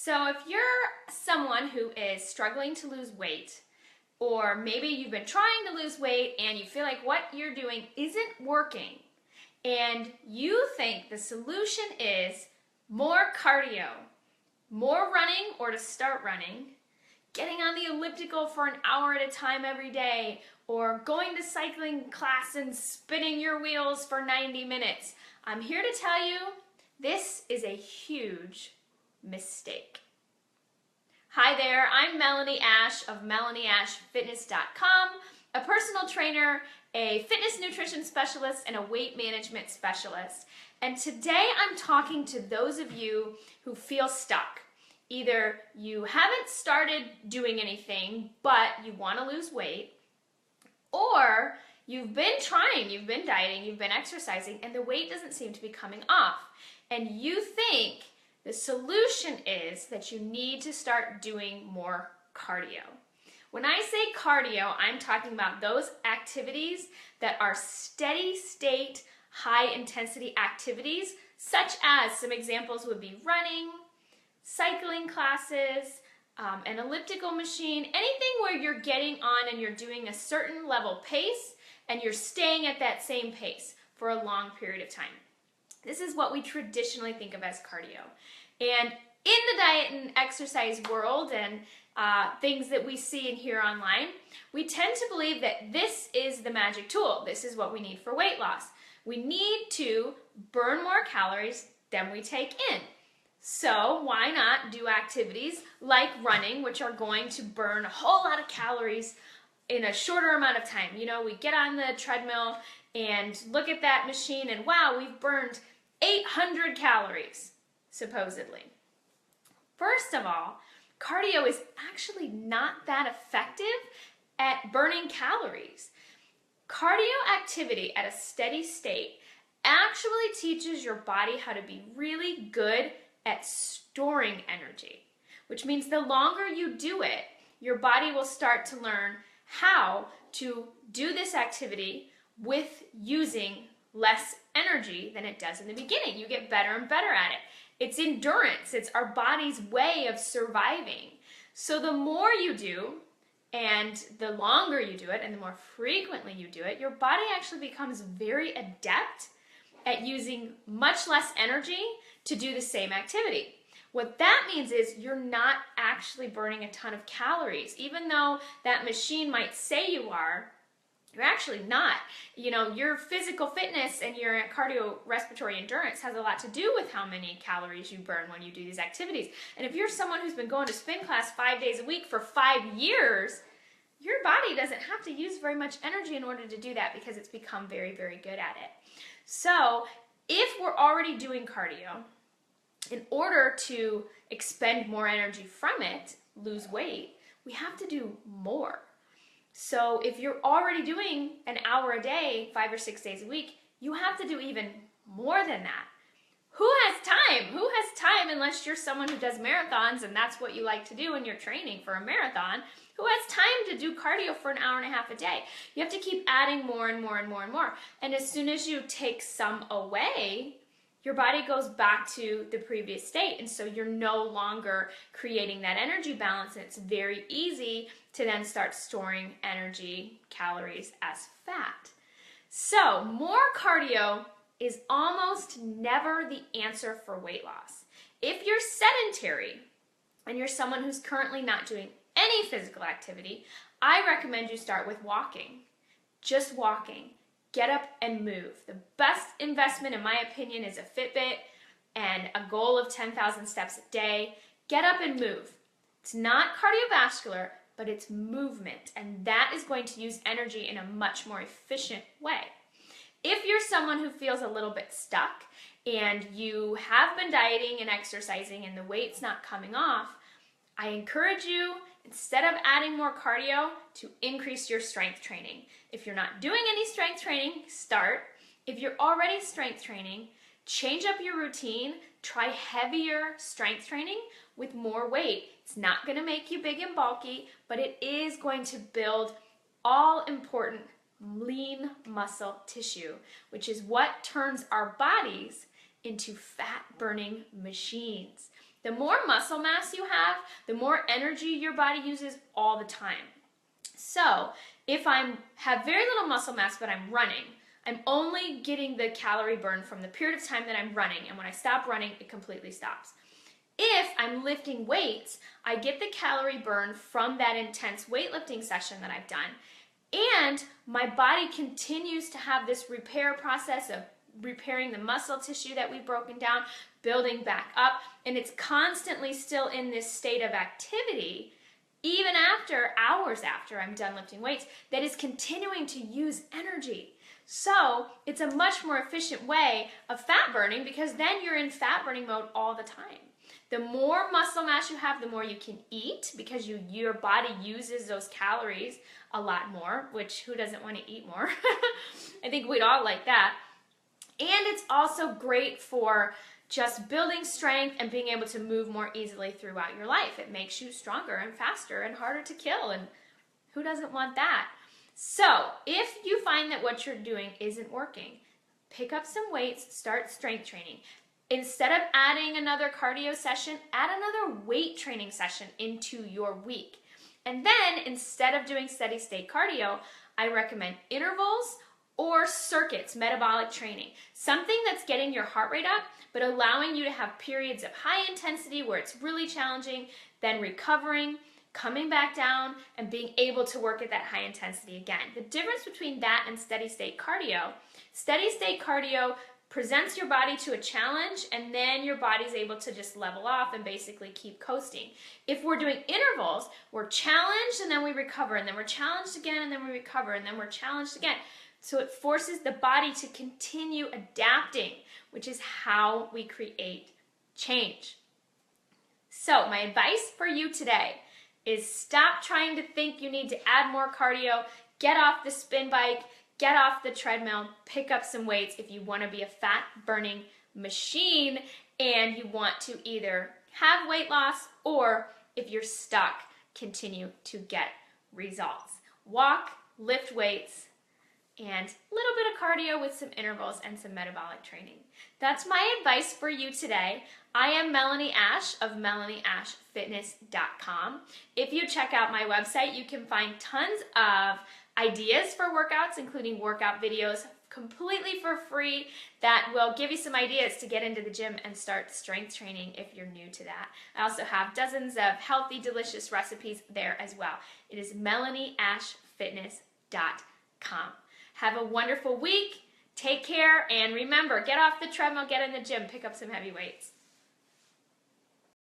So if you're someone who is struggling to lose weight, or maybe you've been trying to lose weight and you feel like what you're doing isn't working, and you think the solution is more cardio, more running or to start running, getting on the elliptical for an hour at a time every day, or going to cycling class and spinning your wheels for 90 minutes, I'm here to tell you this is a huge mistake. Hi there, I'm Melanie Ash of MelanieAshFitness.com, a personal trainer, a fitness nutrition specialist, and a weight management specialist. And today I'm talking to those of you who feel stuck. Either you haven't started doing anything, but you want to lose weight, or you've been trying, you've been dieting, you've been exercising, and the weight doesn't seem to be coming off. And you think the solution is that you need to start doing more cardio. When I say cardio, I'm talking about those activities that are steady state, high intensity activities, such as some examples would be running, cycling classes, an elliptical machine, anything where you're getting on and you're doing a certain level pace and you're staying at that same pace for a long period of time. This is what we traditionally think of as cardio. And in the diet and exercise world and things that we see and hear online, we tend to believe that this is the magic tool. This is what we need for weight loss. We need to burn more calories than we take in. So why not do activities like running, which are going to burn a whole lot of calories in a shorter amount of time? You know, we get on the treadmill and look at that machine and wow, we've burned 800 calories, supposedly. First of all, cardio is actually not that effective at burning calories. Cardio activity at a steady state actually teaches your body how to be really good at storing energy, which means the longer you do it, your body will start to learn how to do this activity with using less energy than it does in the beginning. You get better and better at it. It's endurance. It's our body's way of surviving. So the more you do, and the longer you do it, and the more frequently you do it, your body actually becomes very adept at using much less energy to do the same activity. What that means is you're not actually burning a ton of calories. Even though that machine might say you are, you're actually not. You know, your physical fitness and your cardiorespiratory endurance has a lot to do with how many calories you burn when you do these activities. And if you're someone who's been going to spin class 5 days a week for 5 years, your body doesn't have to use very much energy in order to do that because it's become very, very good at it. So if we're already doing cardio, in order to expend more energy from it, lose weight, we have to do more. So if you're already doing an hour a day, 5 or 6 days a week, you have to do even more than that. Who has time? Who has time unless you're someone who does marathons and that's what you like to do and you're training for a marathon? Who has time to do cardio for an hour and a half a day? You have to keep adding more and more and more and more. And as soon as you take some away, your body goes back to the previous state. And so you're no longer creating that energy balance. And it's very easy to then start storing energy, calories as fat. So more cardio is almost never the answer for weight loss. If you're sedentary and you're someone who's currently not doing any physical activity, I recommend you start with walking. Just walking. Get up and move. The best investment, in my opinion, is a Fitbit and a goal of 10,000 steps a day. Get up and move. It's not cardiovascular, but it's movement, and that is going to use energy in a much more efficient way. If you're someone who feels a little bit stuck and you have been dieting and exercising and the weight's not coming off, I encourage you, instead of adding more cardio, to increase your strength training. If you're not doing any strength training, start. If you're already strength training, change up your routine, try heavier strength training with more weight. It's not going to make you big and bulky, but it is going to build all important lean muscle tissue, which is what turns our bodies into fat-burning machines. The more muscle mass you have, the more energy your body uses all the time. So if I have very little muscle mass but I'm running, I'm only getting the calorie burn from the period of time that I'm running, and when I stop running, it completely stops. If I'm lifting weights, I get the calorie burn from that intense weightlifting session that I've done, and my body continues to have this repair process of repairing the muscle tissue that we've broken down, building back up, and it's constantly still in this state of activity, even after hours after I'm done lifting weights, that is continuing to use energy. So it's a much more efficient way of fat burning, because then you're in fat burning mode all the time. The more muscle mass you have, the more you can eat, because your body uses those calories a lot more, which who doesn't want to eat more? I think we'd all like that. And it's also great for just building strength and being able to move more easily throughout your life. It makes you stronger and faster and harder to kill, and who doesn't want that? So if you find that what you're doing isn't working, pick up some weights, start strength training. Instead of adding another cardio session, add another weight training session into your week. And then instead of doing steady state cardio, I recommend intervals or circuits, metabolic training. Something that's getting your heart rate up, but allowing you to have periods of high intensity where it's really challenging, then recovering, coming back down, and being able to work at that high intensity again. The difference between that and steady state cardio presents your body to a challenge, and then your body's able to just level off and basically keep coasting. If we're doing intervals, we're challenged and then we recover, and then we're challenged again and then we recover, and then we're challenged again. So it forces the body to continue adapting, which is how we create change. So my advice for you today is stop trying to think you need to add more cardio, get off the spin bike, get off the treadmill, pick up some weights if you want to be a fat burning machine and you want to either have weight loss, or if you're stuck, continue to get results. Walk, lift weights, and a little bit of cardio with some intervals and some metabolic training. That's my advice for you today. I am Melanie Ash of MelanieAshFitness.com. If you check out my website, you can find tons of ideas for workouts, including workout videos completely for free that will give you some ideas to get into the gym and start strength training if you're new to that. I also have dozens of healthy, delicious recipes there as well. It is MelanieAshFitness.com. Have a wonderful week. Take care, and remember, get off the treadmill, get in the gym, pick up some heavy weights.